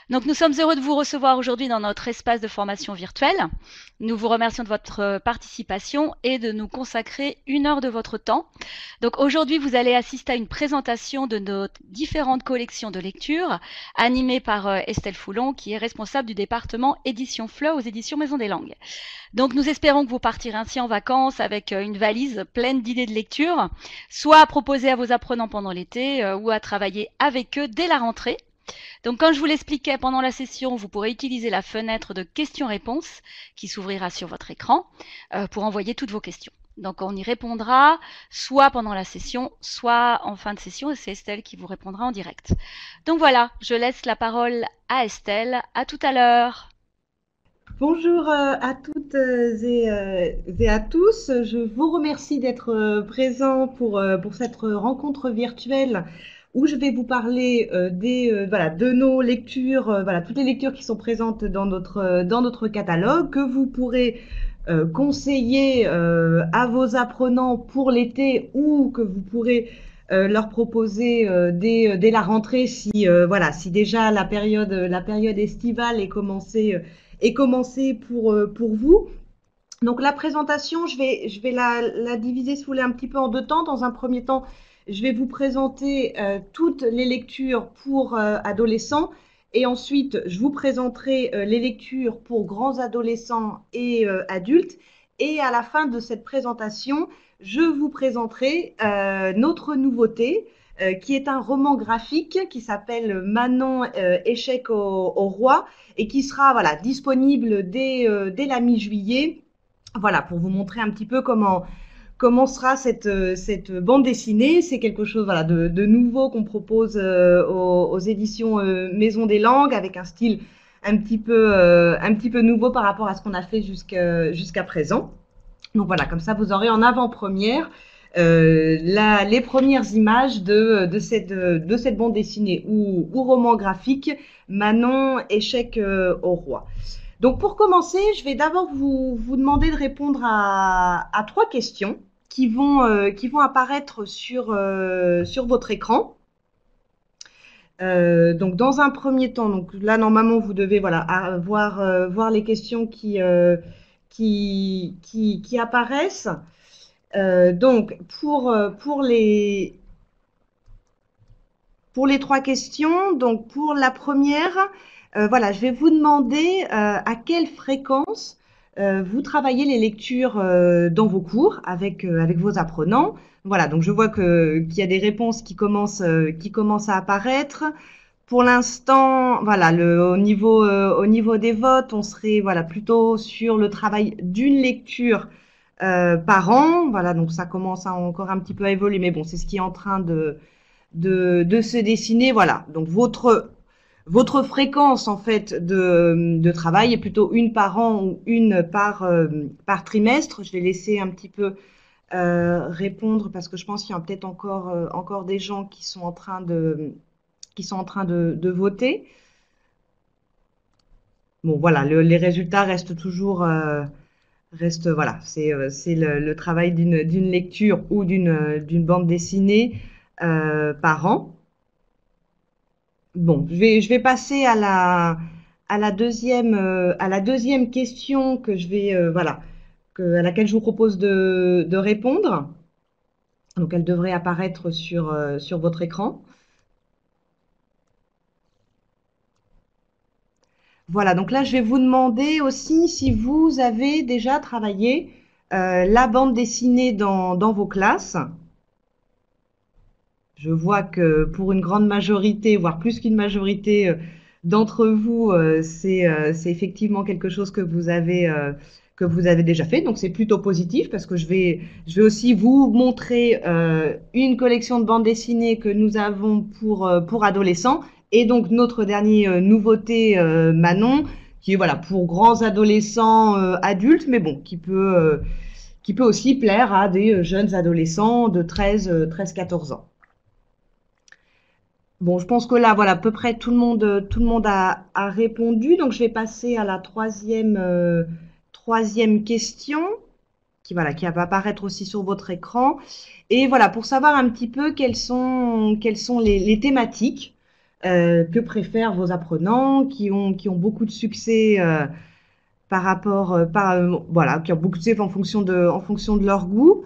Donc, nous sommes heureux de vous recevoir aujourd'hui dans notre espace de formation virtuelle. Nous vous remercions de votre participation et de nous consacrer 1 heure de votre temps. Donc, aujourd'hui, vous allez assister à une présentation de nos différentes collections de lecture animée par Estelle Foulon, qui est responsable du département édition Fleu aux éditions Maison des Langues. Donc, nous espérons que vous partirez ainsi en vacances avec une valise pleine d'idées de lecture, soit à proposer à vos apprenants pendant l'été ou à travailler avec eux dès la rentrée. Donc, comme je vous l'expliquais pendant la session, vous pourrez utiliser la fenêtre de questions-réponses qui s'ouvrira sur votre écran pour envoyer toutes vos questions. Donc, on y répondra soit pendant la session, soit en fin de session, et c'est Estelle qui vous répondra en direct. Donc voilà, je laisse la parole à Estelle. À tout à l'heure. Bonjour à toutes et à tous. Je vous remercie d'être présents pour cette rencontre virtuelle où je vais vous parler voilà, de nos lectures, voilà, toutes les lectures qui sont présentes dans notre catalogue, que vous pourrez conseiller à vos apprenants pour l'été ou que vous pourrez leur proposer dès la rentrée si, voilà, si déjà la période estivale est commencée pour vous. Donc la présentation, je vais la diviser si vous voulez un petit peu en 2 temps. Dans un premier temps, je vais vous présenter toutes les lectures pour adolescents et ensuite je vous présenterai les lectures pour grands adolescents et adultes. Et à la fin de cette présentation, je vous présenterai notre nouveauté qui est un roman graphique qui s'appelle Manon échec au roi et qui sera voilà, disponible dès la mi-juillet. Voilà, pour vous montrer un petit peu comment sera cette bande dessinée. C'est quelque chose voilà, de nouveau qu'on propose aux éditions Maison des Langues avec un style un petit peu nouveau par rapport à ce qu'on a fait jusqu'à présent. Donc voilà, comme ça vous aurez en avant-première les premières images de cette bande dessinée ou roman graphique Manon échec au roi. Donc pour commencer, je vais d'abord vous demander de répondre à 3 questions qui vont apparaître sur votre écran. Donc dans un premier temps, donc là normalement vous devez voilà voir les questions qui apparaissent. Donc pour les 3 questions, donc pour la première, voilà, je vais vous demander à quelle fréquence vous travaillez les lectures dans vos cours avec vos apprenants. Voilà, donc je vois qu'il y a des réponses qui commencent à apparaître. Pour l'instant, voilà, au niveau des votes, on serait voilà plutôt sur le travail d'une lecture par an. Voilà, donc ça commence à encore un petit peu à évoluer, mais bon, c'est ce qui est en train de se dessiner. Voilà, donc votre fréquence en fait de travail est plutôt une par an ou une par trimestre. Je vais laisser un petit peu répondre parce que je pense qu'il y a peut-être encore des gens qui sont en train de voter. Bon, voilà, les résultats restent toujours voilà, c'est le travail d'une lecture ou d'une bande dessinée par an. Bon, je vais passer à la deuxième question que je vais, voilà, à laquelle je vous propose de répondre. Donc, elle devrait apparaître sur votre écran. Voilà, donc là, je vais vous demander aussi si vous avez déjà travaillé la bande dessinée dans vos classes. Je vois que pour une grande majorité, voire plus qu'une majorité d'entre vous, c'est effectivement quelque chose que vous avez déjà fait. Donc c'est plutôt positif parce que je vais aussi vous montrer une collection de bandes dessinées que nous avons pour adolescents et donc notre dernière nouveauté Manon, qui est voilà pour grands adolescents adultes, mais bon, qui peut aussi plaire à des jeunes adolescents de 13-14 ans. Bon, je pense que là, voilà, à peu près tout le monde a répondu. Donc, je vais passer à la troisième question voilà, qui va apparaître aussi sur votre écran. Et voilà, pour savoir un petit peu quelles sont les thématiques. que préfèrent vos apprenants, qui ont beaucoup de succès par rapport, voilà, qui ont beaucoup de succès en fonction de leur goût.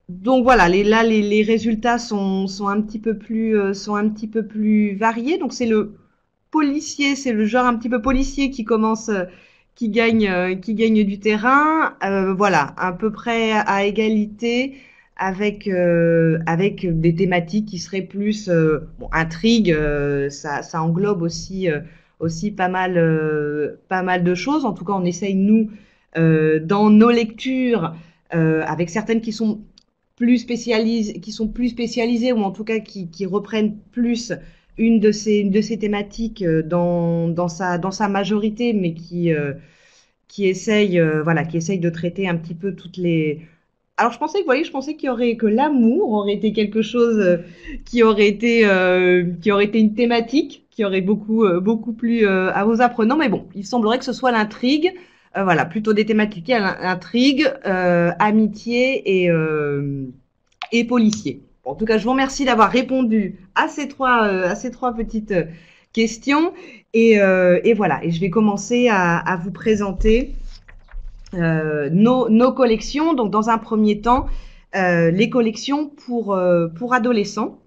Donc voilà, les résultats sont un petit peu plus, sont un petit peu plus variés. Donc c'est le policier, c'est le genre un petit peu policier qui commence, qui gagne du terrain. Voilà, à peu près à égalité avec des thématiques qui seraient plus, bon, intrigue, ça englobe aussi, aussi pas mal de choses. En tout cas, on essaye, nous, dans nos lectures, avec certaines qui sont plus spécialisées ou en tout cas qui reprennent plus une de ces thématiques dans sa majorité, mais voilà, qui essaye de traiter un petit peu toutes les. Alors je pensais que, vous voyez, je pensais que l'amour aurait été quelque chose qui aurait été une thématique qui aurait beaucoup plu à vos apprenants, mais bon, il semblerait que ce soit l'intrigue, voilà, plutôt des thématiques à l'intrigue, amitié et policier. Bon, en tout cas, je vous remercie d'avoir répondu à ces trois petites questions. Et voilà, et je vais commencer à vous présenter nos collections. Donc, dans un premier temps, les collections pour adolescents.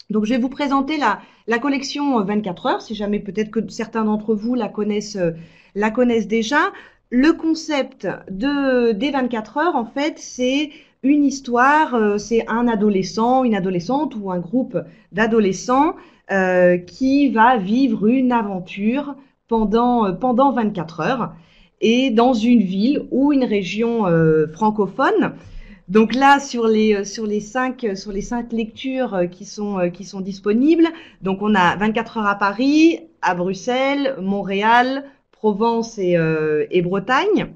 Donc, je vais vous présenter la collection 24 heures, si jamais peut-être que certains d'entre vous la connaissent déjà. Le concept des 24 heures, en fait, c'est une histoire, c'est un adolescent, une adolescente ou un groupe d'adolescents qui va vivre une aventure pendant 24 heures et dans une ville ou une région francophone. Donc là, sur les cinq lectures qui sont disponibles, donc on a 24 heures à Paris, à Bruxelles, Montréal, Provence et Bretagne.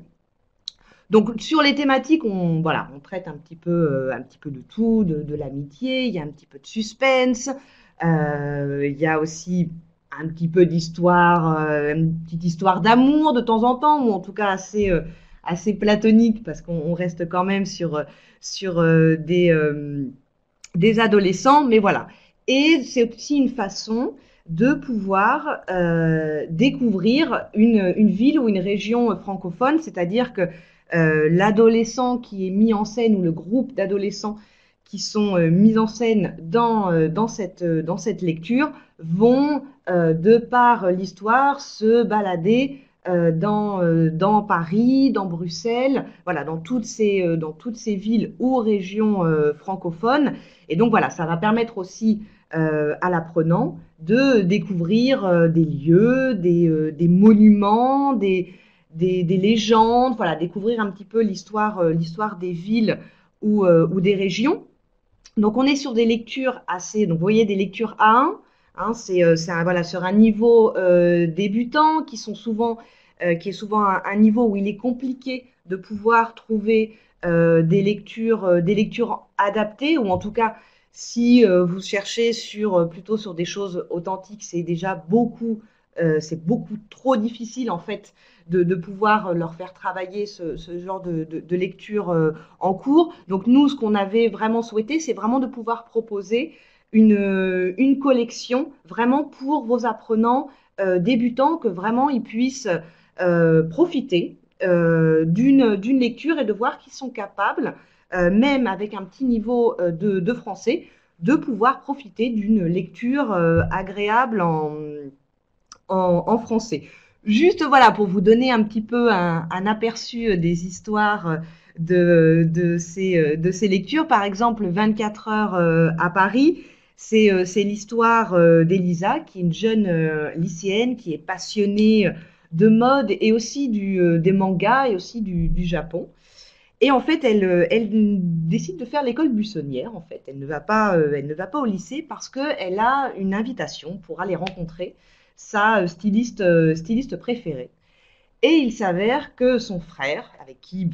Donc sur les thématiques, voilà, on traite un petit peu de tout, de l'amitié, il y a un petit peu de suspense, il y a aussi un petit peu d'histoire, une petite histoire d'amour de temps en temps, ou en tout cas assez platonique, parce qu'on reste quand même sur des adolescents, mais voilà. Et c'est aussi une façon de pouvoir découvrir une ville ou une région francophone, c'est-à-dire que l'adolescent qui est mis en scène ou le groupe d'adolescents qui sont mis en scène dans cette lecture vont, de par l'histoire, se balader dans Paris, dans Bruxelles, voilà, dans toutes ces villes ou régions francophones. Et donc voilà, ça va permettre aussi à l'apprenant de découvrir des lieux, des monuments, des légendes, voilà, découvrir un petit peu l'histoire des villes ou des régions. Donc on est sur des lectures donc vous voyez des lectures A1, hein, voilà, sur un niveau débutant qui est souvent un niveau où il est compliqué de pouvoir trouver des lectures adaptées, ou en tout cas si vous cherchez plutôt sur des choses authentiques, c'est beaucoup trop difficile en fait de pouvoir leur faire travailler ce genre de lecture en cours. Donc nous, ce qu'on avait vraiment souhaité, c'est vraiment de pouvoir proposer une collection vraiment pour vos apprenants débutants, que vraiment ils puissent profiter d'une lecture et de voir qu'ils sont capables, même avec un petit niveau de français, de pouvoir profiter d'une lecture agréable en français. Juste voilà, pour vous donner un petit peu un aperçu des histoires de ces lectures. Par exemple, 24 heures à Paris, c'est l'histoire d'Elisa, qui est une jeune lycéenne qui est passionnée de mode et aussi des mangas et aussi du Japon. Et en fait, elle décide de faire l'école buissonnière. En fait, elle ne va pas au lycée parce qu'elle a une invitation pour aller rencontrer sa styliste préférée. Et il s'avère que son frère, avec qui,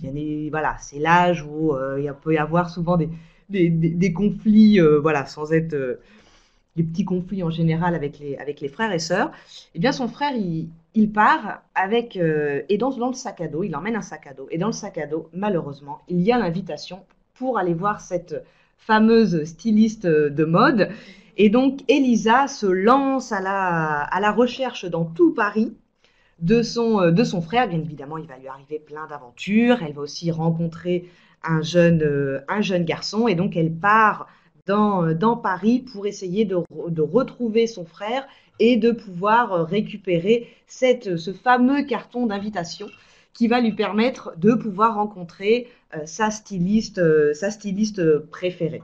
voilà, c'est l'âge où il peut y avoir souvent des conflits, voilà, sans être des petits conflits en général avec les frères et sœurs, eh bien son frère, il part et dans le sac à dos, il emmène un sac à dos. Et dans le sac à dos, malheureusement, il y a l'invitation pour aller voir cette fameuse styliste de mode. Et donc, Elisa se lance à la recherche dans tout Paris de son frère. Bien évidemment, il va lui arriver plein d'aventures. Elle va aussi rencontrer un jeune garçon. Et donc, elle part dans Paris pour essayer de retrouver son frère et de pouvoir récupérer ce fameux carton d'invitation qui va lui permettre de pouvoir rencontrer sa styliste préférée.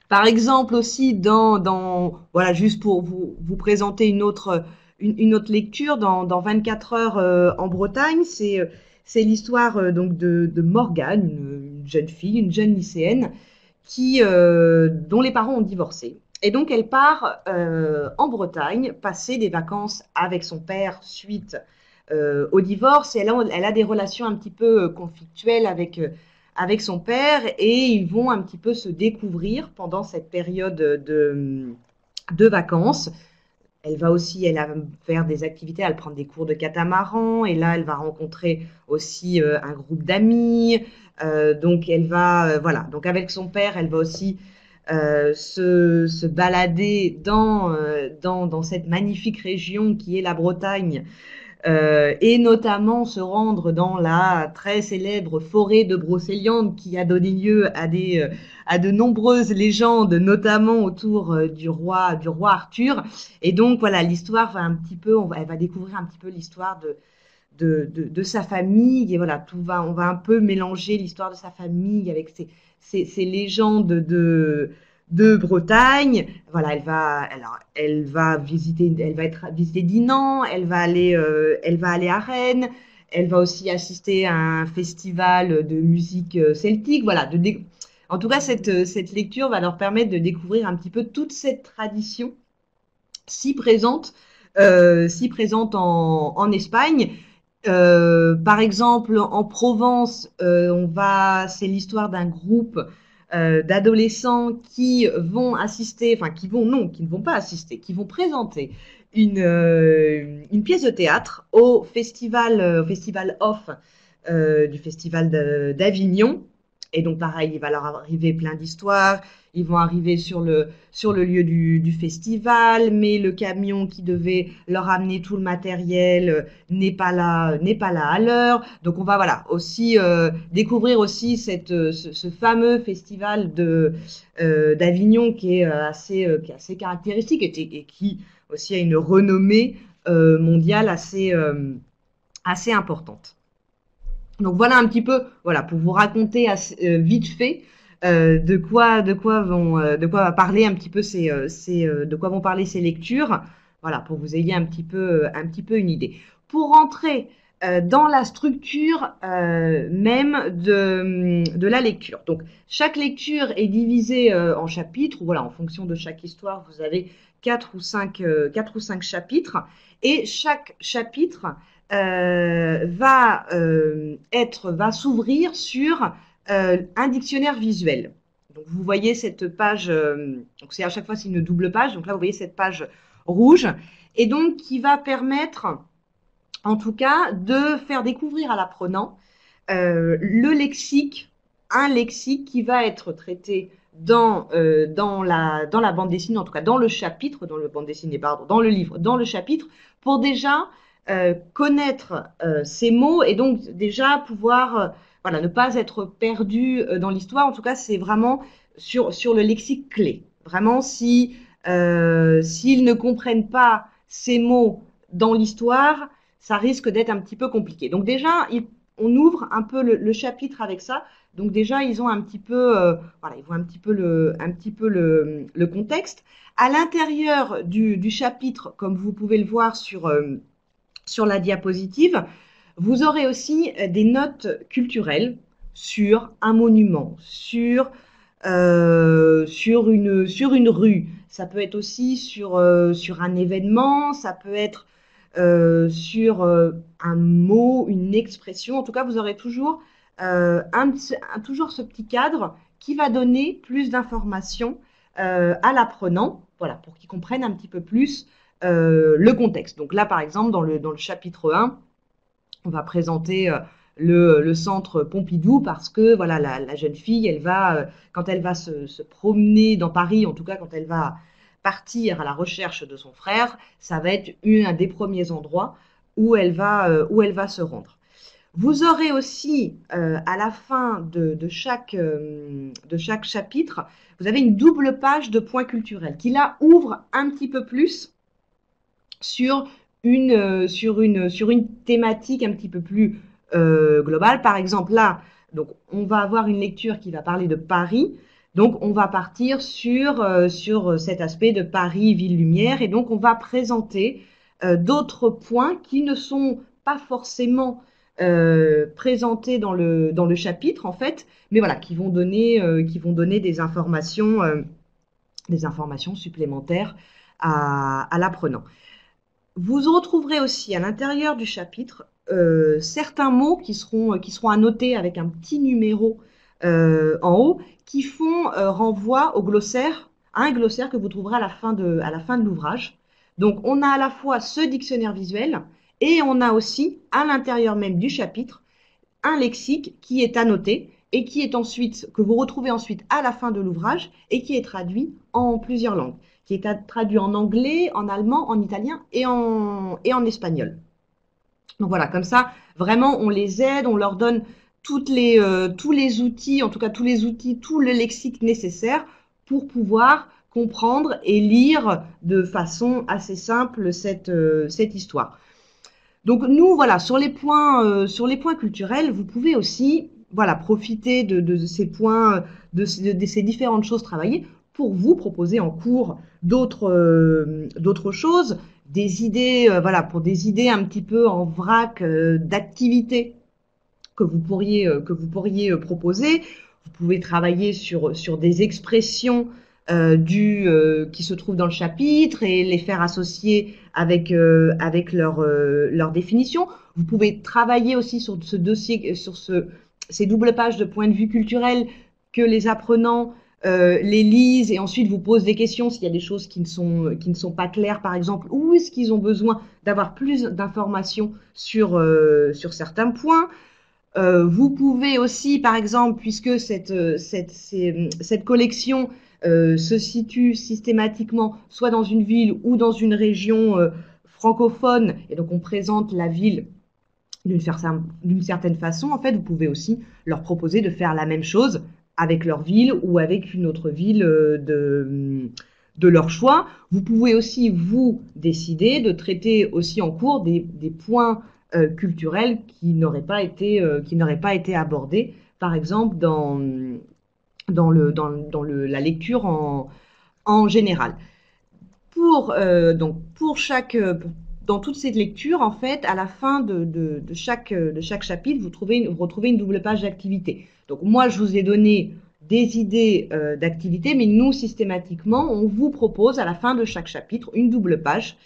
Par exemple aussi, voilà, juste pour vous présenter une autre lecture, dans 24 heures en Bretagne, c'est l'histoire donc de Morgane, une jeune fille, une jeune lycéenne, dont les parents ont divorcé. Et donc, elle part en Bretagne passer des vacances avec son père suite au divorce. Et elle a des relations un petit peu conflictuelles avec son père, et ils vont un petit peu se découvrir pendant cette période de vacances. Elle va faire des activités, elle va prendre des cours de catamaran, et là, elle va rencontrer aussi un groupe d'amis. Donc, voilà. Donc, avec son père, elle va aussi se balader dans cette magnifique région qui est la Bretagne, et notamment se rendre dans la très célèbre forêt de Brocéliande qui a donné lieu à de nombreuses légendes, notamment autour du roi Arthur. Et donc voilà, l'histoire va elle va découvrir un petit peu l'histoire de sa famille, et voilà, on va un peu mélanger l'histoire de sa famille avec ces légendes de Bretagne. Voilà, elle va visiter Dinan, elle va aller à Rennes, elle va aussi assister à un festival de musique celtique. Voilà, en tout cas, cette lecture va leur permettre de découvrir un petit peu toute cette tradition si présente en Espagne. Par exemple, en Provence, c'est l'histoire d'un groupe d'adolescents qui vont assister, enfin qui ne vont pas assister, qui vont présenter une pièce de théâtre au festival off du festival d'Avignon. Et donc pareil, il va leur arriver plein d'histoires. Ils vont arriver sur le lieu du festival, mais le camion qui devait leur amener tout le matériel n'est pas là à l'heure. Donc on va voilà aussi découvrir aussi ce fameux festival d'Avignon qui est assez caractéristique, et qui aussi a une renommée mondiale assez importante. Donc voilà un petit peu, voilà, pour vous raconter vite fait de quoi va parler un petit peu de quoi vont parler ces lectures. Voilà, pour que vous ayez un petit peu une idée. Pour rentrer dans la structure même de la lecture. Donc chaque lecture est divisée en chapitres. Voilà, en fonction de chaque histoire, vous avez 4 ou 5 chapitres, et chaque chapitre va s'ouvrir sur un dictionnaire visuel. Donc vous voyez cette page, donc c'est à chaque fois c'est une double page, donc là vous voyez cette page rouge, et donc qui va permettre en tout cas de faire découvrir à l'apprenant le lexique, un lexique qui va être traité dans la bande dessinée, en tout cas dans le chapitre, dans le livre, dans le chapitre, pour déjà connaître ces mots, et donc déjà pouvoir voilà, ne pas être perdu dans l'histoire. En tout cas, c'est vraiment sur le lexique clé. Vraiment, s'ils ne comprennent pas ces mots dans l'histoire, ça risque d'être un petit peu compliqué. Donc déjà, on ouvre un peu le chapitre avec ça. Donc déjà, ils ont un petit peu, voilà, ils voient un petit peu le contexte. À l'intérieur du chapitre, comme vous pouvez le voir sur la diapositive, vous aurez aussi des notes culturelles sur un monument, sur une rue. Ça peut être aussi sur un événement, ça peut être sur un mot, une expression. En tout cas, vous aurez toujours toujours ce petit cadre qui va donner plus d'informations à l'apprenant, voilà, pour qu'il comprenne un petit peu plus le contexte. Donc là, par exemple, dans le chapitre 1, on va présenter le centre Pompidou, parce que voilà, la jeune fille, quand elle va se promener dans Paris, en tout cas quand elle va partir à la recherche de son frère, ça va être un des premiers endroits où elle va se rendre. Vous aurez aussi, à la fin de chaque chapitre, vous avez une double page de points culturels qui là ouvre un petit peu plus sur une thématique un petit peu plus globale. Par exemple, là, donc, on va avoir une lecture qui va parler de Paris. Donc, on va partir sur cet aspect de Paris, ville lumière. Et donc, on va présenter d'autres points qui ne sont pas forcément présentés dans le chapitre, en fait, mais voilà, qui vont donner des informations supplémentaires à l'apprenant. Vous retrouverez aussi à l'intérieur du chapitre certains mots qui seront annotés avec un petit numéro en haut, qui font renvoi au glossaire, à un glossaire que vous trouverez à la fin de l'ouvrage. Donc, on a à la fois ce dictionnaire visuel et on a aussi, à l'intérieur même du chapitre, un lexique qui est annoté et qui est ensuite, que vous retrouvez ensuite à la fin de l'ouvrage et qui est traduit en plusieurs langues, qui est traduit en anglais, en allemand, en italien et en espagnol. Donc voilà, comme ça, vraiment, on les aide, on leur donne tous les outils, en tout cas tous les outils, tout le lexique nécessaire pour pouvoir comprendre et lire de façon assez simple cette histoire. Donc nous, voilà, sur les points culturels, vous pouvez aussi, voilà, profiter de ces points, de ces différentes choses travaillées pour vous proposer en cours d'autres choses, des idées, voilà, pour des idées un petit peu en vrac d'activités que vous pourriez proposer. Vous pouvez travailler sur des expressions qui se trouvent dans le chapitre et les faire associer avec leur définition. Vous pouvez travailler aussi sur ce dossier, sur ces doubles pages de point de vue culturel, que les apprenants les lisent et ensuite vous posent des questions s'il y a des choses qui ne sont pas claires, par exemple, ou est-ce qu'ils ont besoin d'avoir plus d'informations sur certains points. Vous pouvez aussi, par exemple, puisque cette collection se situe systématiquement soit dans une ville ou dans une région francophone, et donc on présente la ville d'une certaine façon, en fait, vous pouvez aussi leur proposer de faire la même chose avec leur ville ou avec une autre ville de leur choix. Vous pouvez aussi, vous, décider de traiter aussi en cours des points culturels qui n'auraient pas été abordés, par exemple, dans la lecture en général. Dans toute cette lecture, en fait, à la fin de chaque chapitre, vous retrouvez une double page d'activité. Donc moi, je vous ai donné des idées d'activités, mais nous, systématiquement, on vous propose à la fin de chaque chapitre une double page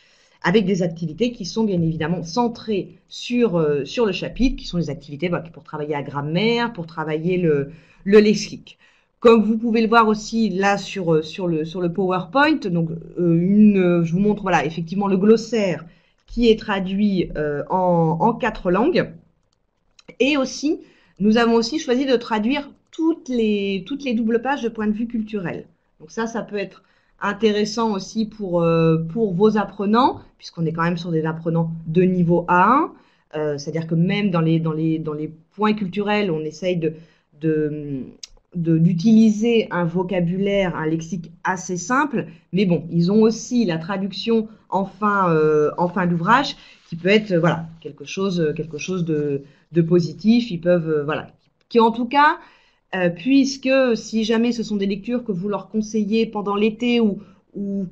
avec des activités qui sont bien évidemment centrées sur le chapitre, qui sont des activités pour travailler la grammaire, pour travailler le lexique. Comme vous pouvez le voir aussi là sur le PowerPoint, donc je vous montre voilà effectivement le glossaire qui est traduit en 4 langues. Et aussi, nous avons aussi choisi de traduire toutes les doubles pages de point de vue culturel. Donc ça peut être intéressant aussi pour vos apprenants, puisqu'on est quand même sur des apprenants de niveau A1. C'est-à-dire que même dans les points culturels, on essaye d'utiliser un vocabulaire, un lexique assez simple, mais bon, ils ont aussi la traduction en fin d'ouvrage qui peut être voilà quelque chose de positif. Ils peuvent qui en tout cas, puisque si jamais ce sont des lectures que vous leur conseillez pendant l'été ou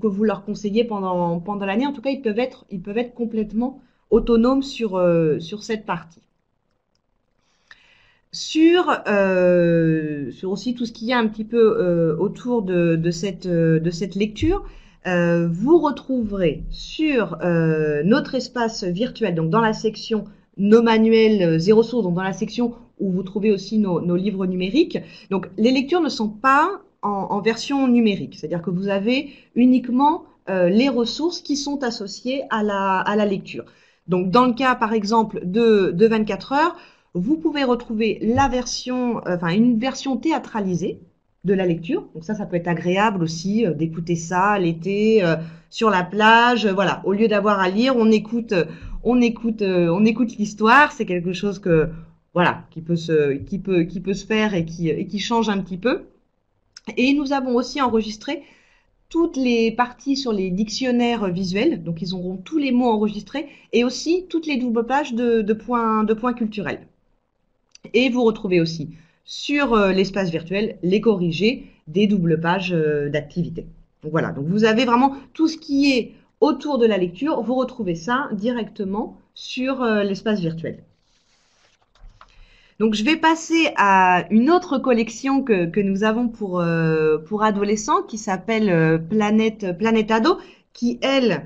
que vous leur conseillez pendant l'année, en tout cas ils peuvent être complètement autonomes sur cette partie. Sur aussi tout ce qu'il y a un petit peu autour de cette lecture, vous retrouverez sur notre espace virtuel, donc dans la section nos manuels zéro source, donc dans la section où vous trouvez aussi nos livres numériques. Donc les lectures ne sont pas en version numérique, c'est-à-dire que vous avez uniquement les ressources qui sont associées à la lecture. Donc dans le cas par exemple de 24 heures, vous pouvez retrouver une version théâtralisée de la lecture. Donc ça peut être agréable aussi d'écouter ça l'été sur la plage. Voilà, au lieu d'avoir à lire, on écoute l'histoire. C'est quelque chose que voilà qui peut se faire et qui change un petit peu. Et nous avons aussi enregistré toutes les parties sur les dictionnaires visuels, donc ils auront tous les mots enregistrés, et aussi toutes les doubles pages de points culturels. Et vous retrouvez aussi sur l'espace virtuel les corrigés des doubles pages d'activité. Donc voilà, donc vous avez vraiment tout ce qui est autour de la lecture, vous retrouvez ça directement sur l'espace virtuel. Donc je vais passer à une autre collection que nous avons pour adolescents qui s'appelle Planète Ado, qui elle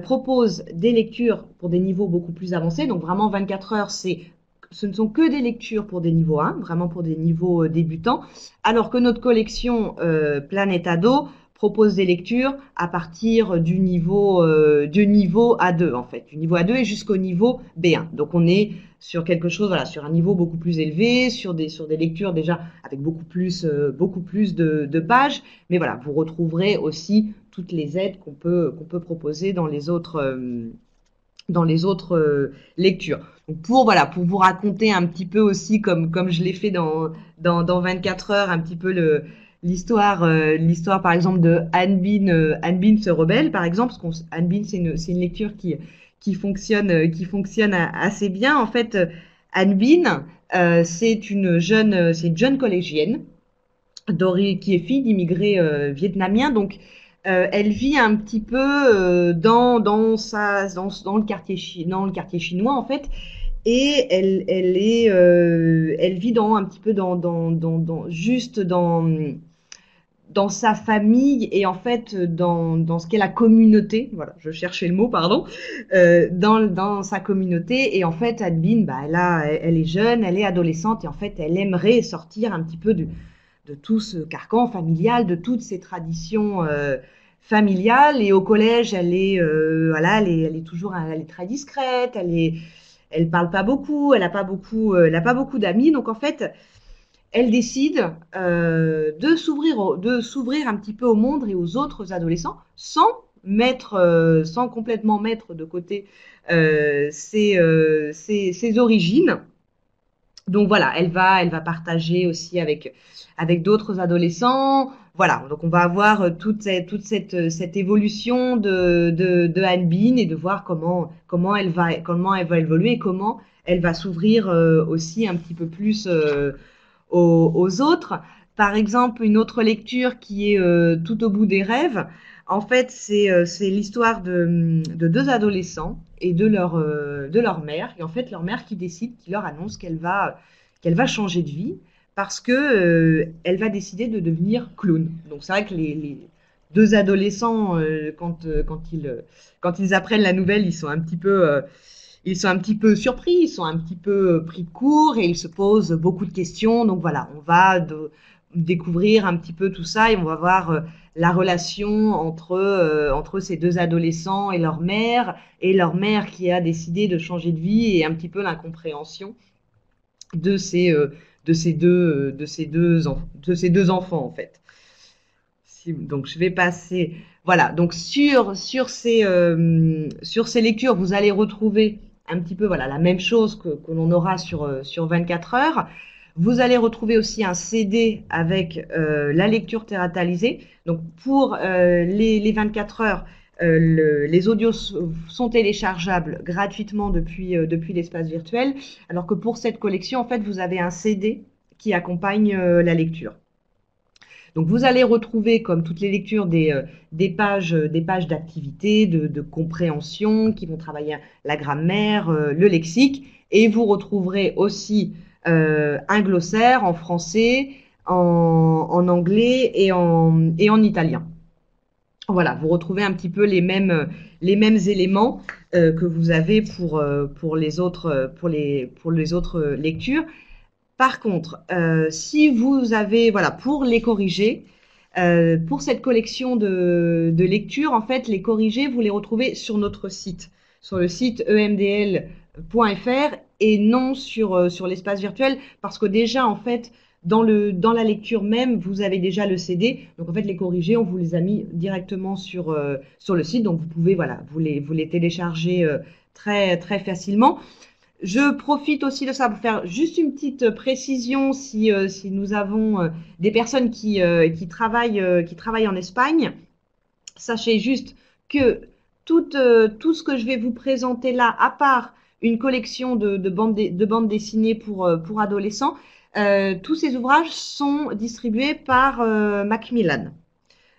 propose des lectures pour des niveaux beaucoup plus avancés. Donc vraiment 24 heures, ce ne sont que des lectures pour des niveaux 1, vraiment pour des niveaux débutants, alors que notre collection Planète Ado propose des lectures à partir du niveau A2 en fait, du niveau A2 et jusqu'au niveau B1. Donc on est sur quelque chose, voilà, sur un niveau beaucoup plus élevé, sur des lectures déjà avec beaucoup plus de pages. Mais voilà, vous retrouverez aussi toutes les aides qu'on peut proposer dans les autres lectures. Donc pour vous raconter un petit peu aussi comme je l'ai fait dans 24 heures un petit peu l'histoire par exemple de Anne Bean se rebelle par exemple, parce qu'Anne Bean c'est une lecture qui fonctionne assez bien en fait. Anne Bean c'est une jeune collégienne qui est fille d'immigrés vietnamiens, donc elle vit un petit peu dans le quartier chinois en fait, et elle vit un petit peu juste dans sa famille et en fait dans ce qu'est la communauté. Voilà, je cherchais le mot, pardon. Dans sa communauté, et en fait Adbin, elle est jeune, elle est adolescente, et en fait elle aimerait sortir un petit peu de tout ce carcan familial, de toutes ces traditions familiales. Et au collège, elle est très discrète, elle parle pas beaucoup, elle a pas beaucoup d'amis. Donc en fait, elle décide de s'ouvrir un petit peu au monde et aux autres adolescents, sans complètement mettre de côté ses origines. Donc voilà, elle va partager aussi avec d'autres adolescents. Voilà, donc on va avoir toute cette évolution de Anne Bean, et de voir comment elle va évoluer, et comment elle va s'ouvrir aussi un petit peu plus aux autres. Par exemple, une autre lecture qui est Tout au bout des rêves. En fait, c'est l'histoire de deux adolescents et de leur mère. Et en fait, leur mère qui leur annonce qu'elle va changer de vie, parce que elle va décider de devenir clown. Donc c'est vrai que les deux adolescents, quand ils apprennent la nouvelle, ils sont un petit peu surpris, ils sont un petit peu pris de court, et ils se posent beaucoup de questions. Donc voilà, on va découvrir un petit peu tout ça, et on va voir la relation entre ces deux adolescents et leur mère qui a décidé de changer de vie, et un petit peu l'incompréhension de ces deux enfants en fait. Donc je vais passer, voilà, donc sur ces lectures, vous allez retrouver un petit peu la même chose que l'on aura sur 24 heures. Vous allez retrouver aussi un CD avec la lecture théâtralisée. Donc pour les 24 heures, les audios sont téléchargeables gratuitement depuis l'espace virtuel, alors que pour cette collection, en fait, vous avez un CD qui accompagne la lecture. Donc vous allez retrouver, comme toutes les lectures, des pages d'activité, de compréhension, qui vont travailler la grammaire, le lexique, et vous retrouverez aussi un glossaire en français, en anglais et en italien. Voilà, vous retrouvez un petit peu les mêmes éléments que vous avez pour les autres lectures. Par contre, si vous avez, pour les corriger, pour cette collection de lectures, en fait, les corrigés, vous les retrouvez sur notre site, sur le site emdl.fr, et non sur l'espace virtuel, parce que déjà, en fait, dans la lecture même, vous avez déjà le CD. Donc en fait, les corrigés, on vous les a mis directement sur le site. Donc vous pouvez voilà, vous les télécharger très très facilement. Je profite aussi de ça pour faire juste une petite précision si nous avons des personnes qui travaillent en Espagne. Sachez juste que tout ce que je vais vous présenter là, à part une collection de bandes dessinées pour adolescents, tous ces ouvrages sont distribués par Macmillan.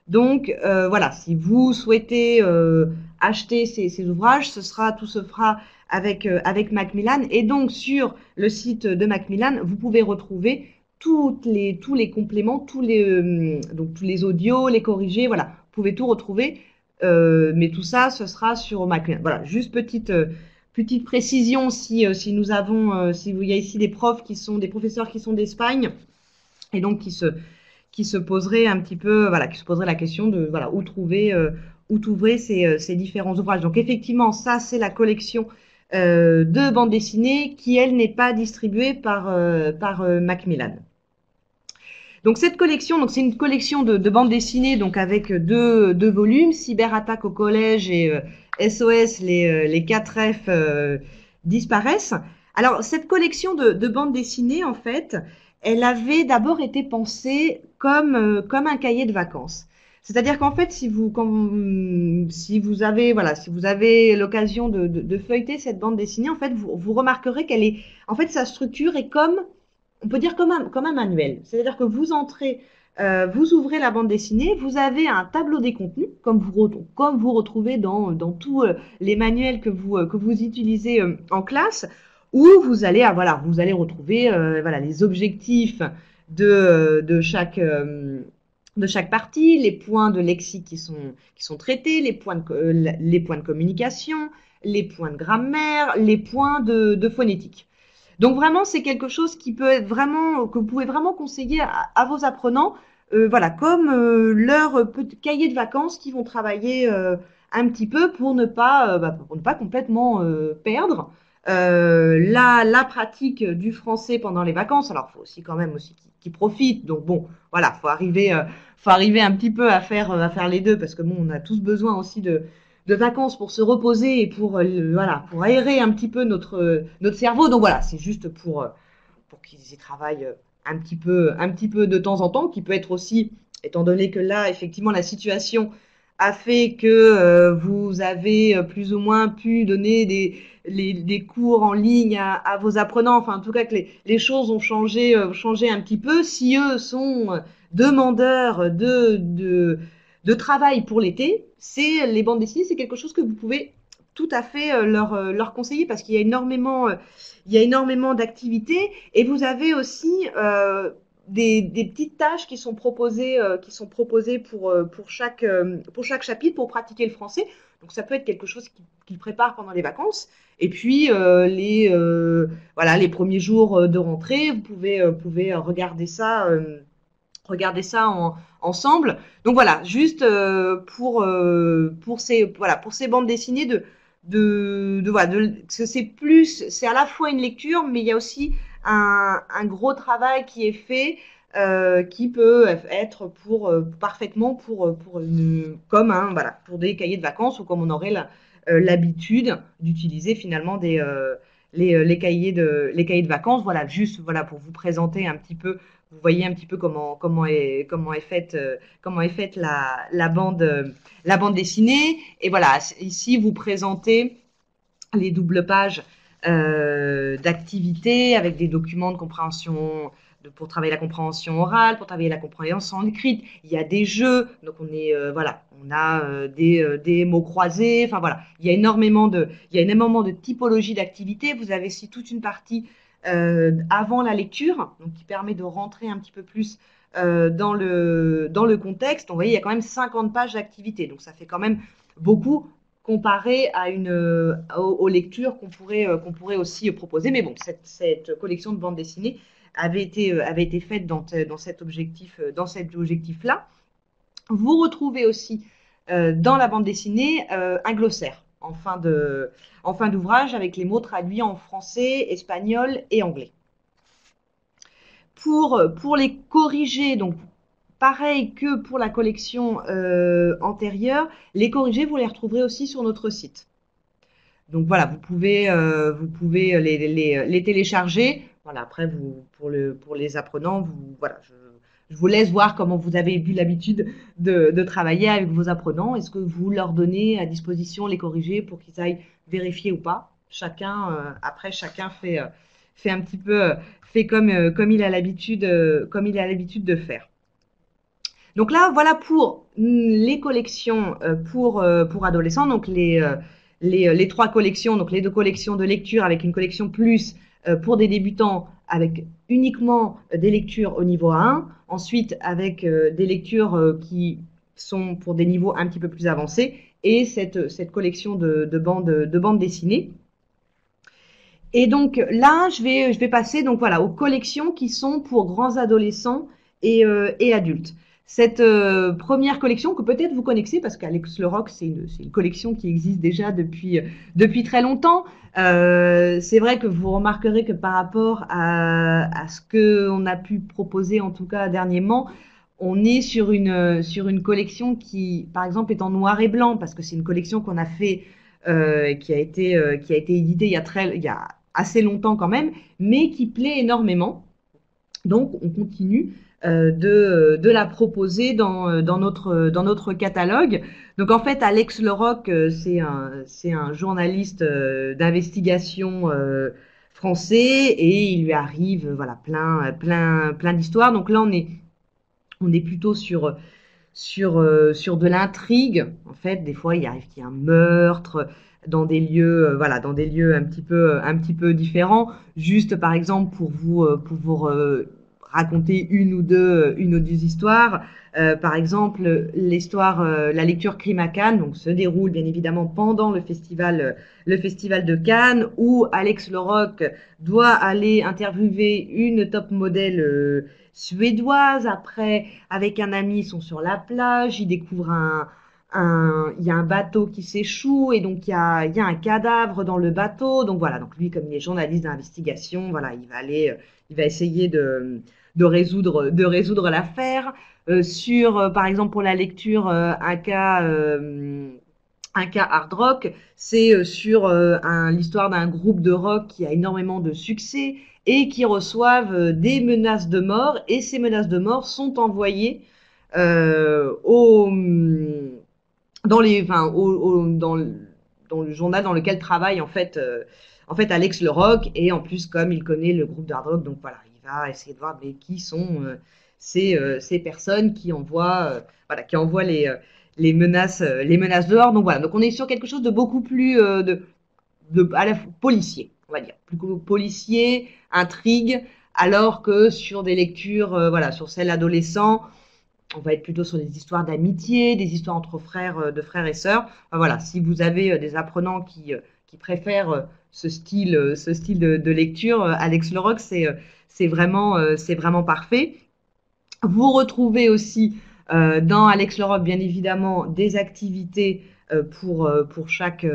Donc voilà, si vous souhaitez acheter ces ouvrages, tout se fera avec Macmillan. Et donc sur le site de Macmillan, vous pouvez retrouver tous les compléments, donc tous les audios, les corrigés, voilà, vous pouvez tout retrouver. Mais tout ça, ce sera sur Macmillan. Voilà, juste petite précision si nous avons, si il y a ici des professeurs qui sont d'Espagne et donc qui se poserait un petit peu, voilà, qui se poserait la question de, voilà, où trouver ces différents ouvrages. Donc effectivement, ça c'est la collection de bandes dessinées qui, elle, n'est pas distribuée par Macmillan. Donc cette collection, donc c'est une collection de bandes dessinées, donc avec deux volumes, Cyberattaque au collège et SOS, les 4 F disparaissent. Alors cette collection de bandes dessinées, en fait, elle avait d'abord été pensée comme un cahier de vacances. C'est-à-dire qu'en fait, si vous avez l'occasion de feuilleter cette bande dessinée, en fait, vous remarquerez en fait, sa structure est on peut dire comme un manuel. C'est-à-dire que vous entrez, vous ouvrez la bande dessinée, vous avez un tableau des contenus, comme vous retrouvez dans tous les manuels que vous utilisez en classe, où vous allez retrouver voilà, les objectifs de chaque partie, les points de lexique qui sont traités, les points de communication, les points de grammaire, les points de phonétique. Donc vraiment, c'est quelque chose qui peut être que vous pouvez vraiment conseiller à vos apprenants, voilà, comme leur petit cahier de vacances qui vont travailler un petit peu pour ne pas complètement perdre la pratique du français pendant les vacances. Alors, il faut aussi quand même qu'ils profitent. Donc bon, voilà, faut arriver un petit peu à faire les deux parce que bon, on a tous besoin aussi de vacances pour se reposer et pour aérer un petit peu notre cerveau. Donc voilà, c'est juste pour qu'ils y travaillent un petit peu de temps en temps, qui peut être aussi, étant donné que là, effectivement, la situation a fait que vous avez plus ou moins pu donner des cours en ligne à vos apprenants, enfin en tout cas que les choses ont changé un petit peu. Si eux sont demandeurs de travail pour l'été, les bandes dessinées, c'est quelque chose que vous pouvez tout à fait leur conseiller parce qu'il y a énormément d'activités et vous avez aussi des petites tâches qui sont proposées pour chaque chapitre pour pratiquer le français. Donc ça peut être quelque chose qu'ils préparent pendant les vacances. Et puis les premiers jours de rentrée, vous pouvez regarder ça ensemble. Donc voilà, juste pour ces bandes dessinées c'est à la fois une lecture, mais il y a aussi un gros travail qui est fait qui peut être parfaitement pour des cahiers de vacances ou comme on aurait l'habitude d'utiliser finalement les cahiers de vacances. Voilà, juste voilà pour vous présenter un petit peu. Vous voyez un petit peu comment est faite la bande dessinée. Et voilà, ici vous présentez les doubles pages d'activités avec des documents de compréhension pour travailler la compréhension orale, pour travailler la compréhension écrite. Il y a des jeux, donc on a des mots croisés. Enfin voilà, il y a énormément de typologies d'activités. Vous avez aussi toute une partie avant la lecture, donc qui permet de rentrer un petit peu plus dans le contexte. Donc, vous voyez, il y a quand même 50 pages d'activités, donc ça fait quand même beaucoup comparé aux lectures qu'on pourrait aussi proposer. Mais bon, cette collection de bandes dessinées avait été faite dans cet objectif-là. Vous retrouvez aussi dans la bande dessinée un glossaire en fin d'ouvrage avec les mots traduits en français, espagnol et anglais. Pour les corriger, donc pareil que pour la collection antérieure, les corrigés, vous les retrouverez aussi sur notre site. Donc voilà, vous pouvez les télécharger. Voilà, après, pour les apprenants, voilà, je vous laisse voir comment vous avez eu l'habitude de travailler avec vos apprenants. Est-ce que vous leur donnez à disposition les corrigés pour qu'ils aillent vérifier ou pas? Après, chacun fait un petit peu, fait comme il a l'habitude, de faire. Donc là, voilà pour les collections pour adolescents, donc les trois collections, donc les deux collections de lecture avec une collection plus pour des débutants avec uniquement des lectures au niveau 1, ensuite avec des lectures qui sont pour des niveaux un petit peu plus avancés, et cette collection de bandes dessinées. Et donc là, je vais passer donc voilà aux collections qui sont pour grands adolescents et adultes. Cette première collection que peut-être vous connaissez parce qu'Alex Leroc, c'est une collection qui existe déjà depuis très longtemps. C'est vrai que vous remarquerez que par rapport à ce qu'on a pu proposer en tout cas dernièrement, on est sur une collection qui, par exemple, est en noir et blanc parce que c'est une collection qu'on a fait qui a été éditée il y a assez longtemps quand même, mais qui plaît énormément. Donc, on continue de la proposer dans notre catalogue. Donc, en fait, Alex Leroc, c'est un journaliste d'investigation français et il lui arrive voilà plein d'histoires. Donc là, on est plutôt sur de l'intrigue. En fait, des fois, il arrive qu'il y ait un meurtre dans des lieux, voilà, dans des lieux un petit peu différents. Juste, par exemple, pour vous raconter une ou deux histoires. Par exemple, la lecture Crime à Cannes, donc se déroule bien évidemment pendant le festival de Cannes, où Alex Leroc doit aller interviewer une top modèle suédoise. Après, avec un ami, ils sont sur la plage, ils découvrent il y a un bateau qui s'échoue et donc il y a un cadavre dans le bateau. Donc voilà, donc lui, comme il est journaliste d'investigation, voilà, il va essayer de résoudre l'affaire. Par exemple, pour la lecture, un cas hard rock, c'est sur l'histoire d'un groupe de rock qui a énormément de succès et qui reçoivent des menaces de mort, et ces menaces de mort sont envoyées au, dans les, enfin, dans le journal dans lequel travaille en fait Alex Leroc, et en plus comme il connaît le groupe d'hard rock, donc voilà, il va essayer de voir mais qui sont ces personnes qui envoient les menaces dehors. Donc voilà, donc on est sur quelque chose de beaucoup plus à la fois policier, on va dire, plus policier, intrigue, alors que sur des lectures, voilà, sur celles adolescents, on va être plutôt sur des histoires d'amitié, des histoires entre frères, de frères et sœurs. Enfin, voilà, si vous avez des apprenants qui préfèrent ce style de lecture, Alex Leroc, c'est vraiment parfait. Vous retrouvez aussi dans Alex Leroc, bien évidemment, des activités pour chaque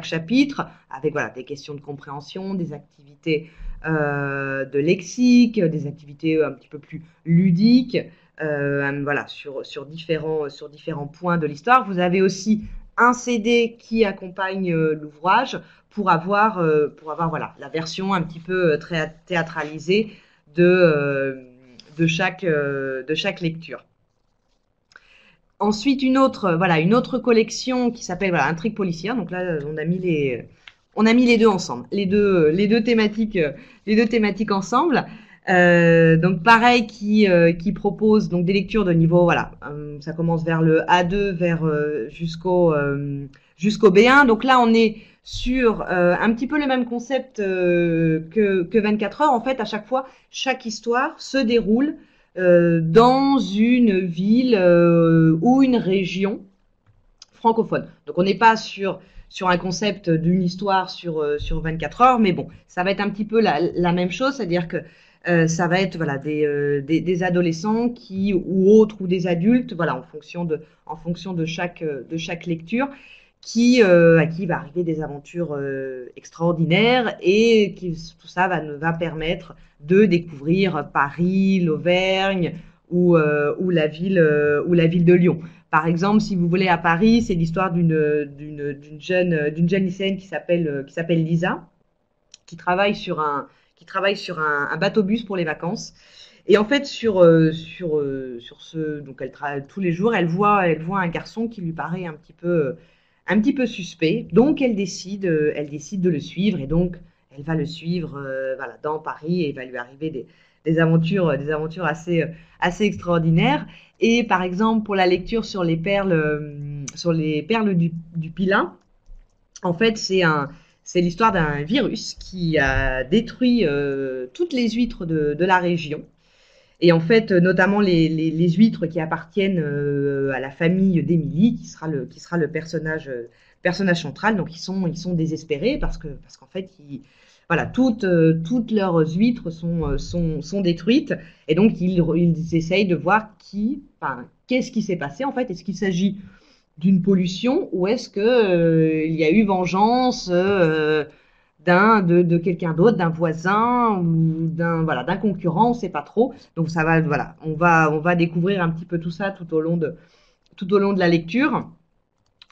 chapitre, avec voilà, des questions de compréhension, des activités de lexique, des activités un petit peu plus ludiques, voilà, sur différents points de l'histoire. Vous avez aussi un CD qui accompagne l'ouvrage pour avoir voilà, la version un petit peu très théâtralisée de chaque lecture. Ensuite, une autre collection qui s'appelle voilà, Intrigue policière. Donc là, on a mis les deux ensemble, les deux thématiques ensemble. Donc pareil, qui propose donc des lectures de niveau voilà, ça commence vers le A2 jusqu'au B1. Donc là, on est sur un petit peu le même concept que 24 heures. En fait, à chaque fois, chaque histoire se déroule dans une ville ou une région francophone. Donc on n'est pas sur un concept d'une histoire sur 24 heures, mais bon, ça va être un petit peu la même chose, c'est-à-dire que ça va être voilà des adolescents ou des adultes, voilà, en fonction de chaque lecture, à qui va arriver des aventures extraordinaires et tout ça va permettre de découvrir Paris, l'Auvergne ou la ville de Lyon. Par exemple, si vous voulez à Paris, c'est l'histoire d'une jeune lycéenne qui s'appelle Lisa, qui travaille sur un bateau-bus pour les vacances. Et en fait, sur ce, donc tous les jours, elle voit un garçon qui lui paraît un petit peu suspect. Donc, elle décide de le suivre et donc elle va le suivre, voilà, dans Paris et il va lui arriver des aventures assez extraordinaires. Et par exemple, pour la lecture sur les perles du Pilat, en fait, c'est l'histoire d'un virus qui a détruit toutes les huîtres de la région. Et en fait, notamment les huîtres qui appartiennent à la famille d'Émilie, qui sera le personnage central. Donc, ils sont désespérés parce qu'en fait, voilà, toutes leurs huîtres sont détruites. Et donc, ils essayent de voir qu'est-ce qui s'est passé en fait. Est-ce qu'il s'agit d'une pollution ou est-ce que il y a eu vengeance de quelqu'un d'autre, d'un voisin ou d'un concurrent, on sait pas trop. Donc ça va, voilà, on va découvrir un petit peu tout ça tout au long de la lecture.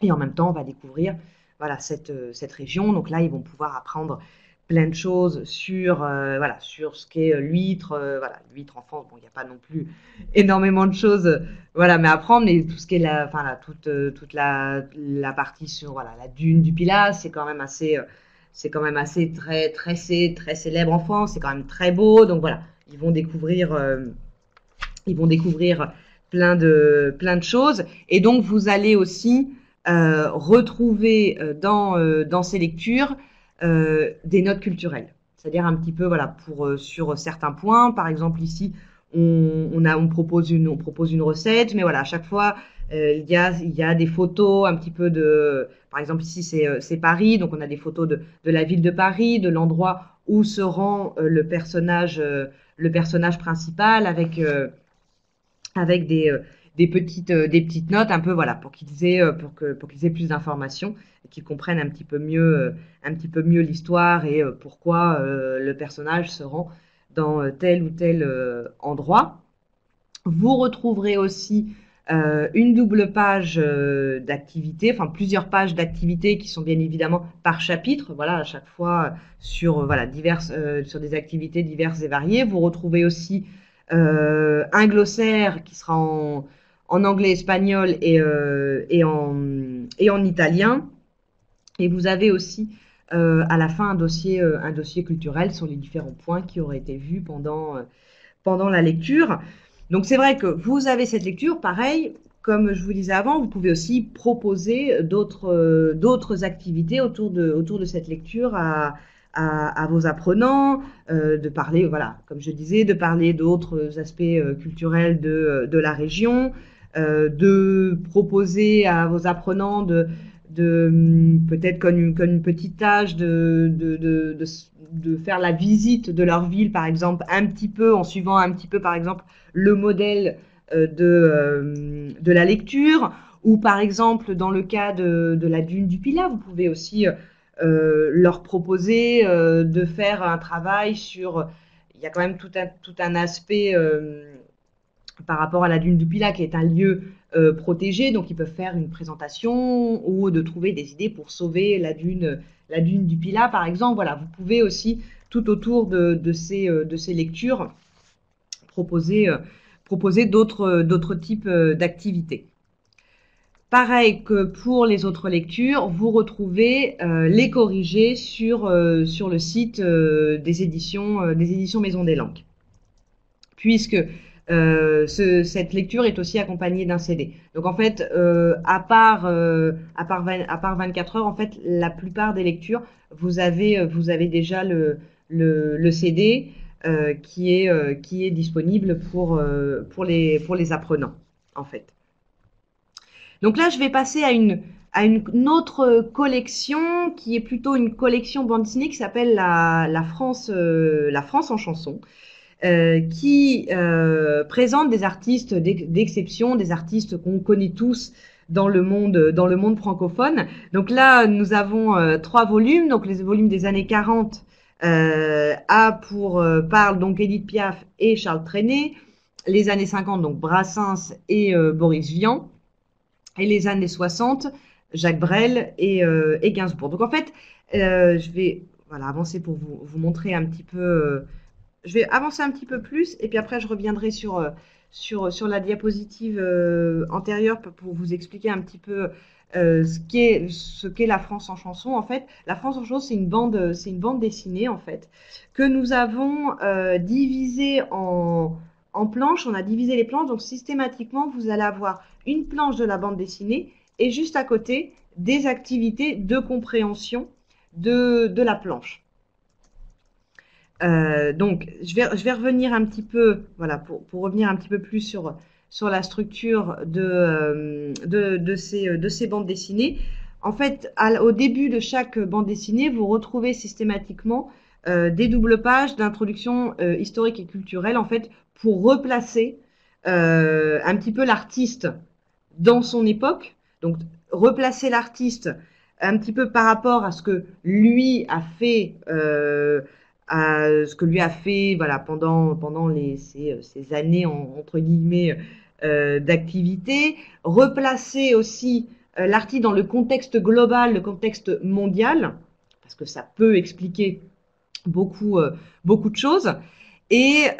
Et en même temps, on va découvrir, voilà, cette région. Donc là, ils vont pouvoir apprendre plein de choses sur ce qu'est l'huître. Voilà, l'huître en France, bon, il n'y a pas non plus énormément de choses, voilà, mais à apprendre. Mais tout ce qui est toute la partie sur, voilà, la dune du Pilat, c'est quand même assez très célèbre en France. C'est quand même très beau. Donc voilà, ils vont découvrir plein de choses. Et donc, vous allez aussi retrouver dans ces lectures des notes culturelles. C'est-à-dire un petit peu, voilà, sur certains points. Par exemple, ici, on propose une recette, mais voilà, à chaque fois, il y a des photos un petit peu par exemple, ici, c'est Paris, donc on a des photos de la ville de Paris, de l'endroit où se rend le personnage principal avec des petites notes un peu voilà pour qu'ils aient plus d'informations et qu'ils comprennent un petit peu mieux l'histoire et pourquoi le personnage se rend dans tel ou tel endroit. Vous retrouverez aussi une double page d'activité, enfin plusieurs pages d'activités qui sont bien évidemment par chapitre, voilà, à chaque fois sur sur des activités diverses et variées. Vous retrouvez aussi un glossaire qui sera en anglais, espagnol et en italien. Et vous avez aussi à la fin un dossier culturel sur les différents points qui auraient été vus pendant la lecture. Donc c'est vrai que vous avez cette lecture, pareil, comme je vous disais avant, vous pouvez aussi proposer d'autres activités autour de cette lecture à vos apprenants, de parler, voilà, comme je disais, de parler d'autres aspects culturels de la région, de proposer à vos apprenants peut-être comme une petite tâche de faire la visite de leur ville, par exemple, un petit peu, en suivant un petit peu, par exemple, le modèle de la lecture, ou par exemple, dans le cas de la dune du Pilat, vous pouvez aussi leur proposer de faire un travail sur... Il y a quand même tout un aspect par rapport à la dune du Pilat, qui est un lieu protégé, donc ils peuvent faire une présentation ou de trouver des idées pour sauver la dune du Pilat, par exemple. Voilà, vous pouvez aussi, tout autour de ces lectures, proposer d'autres types d'activités. Pareil que pour les autres lectures, vous retrouvez les corrigés sur le site des éditions Maison des Langues. Puisque cette lecture est aussi accompagnée d'un CD. Donc en fait, à part 24 heures, en fait, la plupart des lectures, vous avez déjà le CD qui est disponible pour les apprenants, en fait. Donc là, je vais passer à une autre collection qui est plutôt une collection bande dessinée qui s'appelle la France en chanson. Qui présente des artistes d'exception, des artistes qu'on connaît tous dans le monde francophone. Donc là, nous avons 3 volumes, donc les volumes des années 40 parle donc Édith Piaf et Charles Trenet, les années 50 donc Brassens et Boris Vian, et les années 60 Jacques Brel et Gainsbourg. Donc en fait, je vais avancer pour vous montrer un petit peu. Je vais avancer un petit peu plus et puis après je reviendrai sur la diapositive antérieure pour vous expliquer un petit peu ce qu'est la France en chanson. En fait, la France en chanson, c'est une bande dessinée en fait que nous avons divisée en planches. On a divisé les planches, donc systématiquement vous allez avoir une planche de la bande dessinée et juste à côté des activités de compréhension de la planche. Donc, je vais revenir un petit peu, voilà, pour revenir un petit peu plus sur la structure de ces bandes dessinées. En fait, au début de chaque bande dessinée, vous retrouvez systématiquement des doubles pages d'introduction historique et culturelle, en fait, pour replacer un petit peu l'artiste dans son époque. Donc, replacer l'artiste un petit peu par rapport à ce que lui a fait voilà pendant ces années entre guillemets d'activité, replacer aussi l'artiste dans le contexte global, le contexte mondial, parce que ça peut expliquer beaucoup de choses, et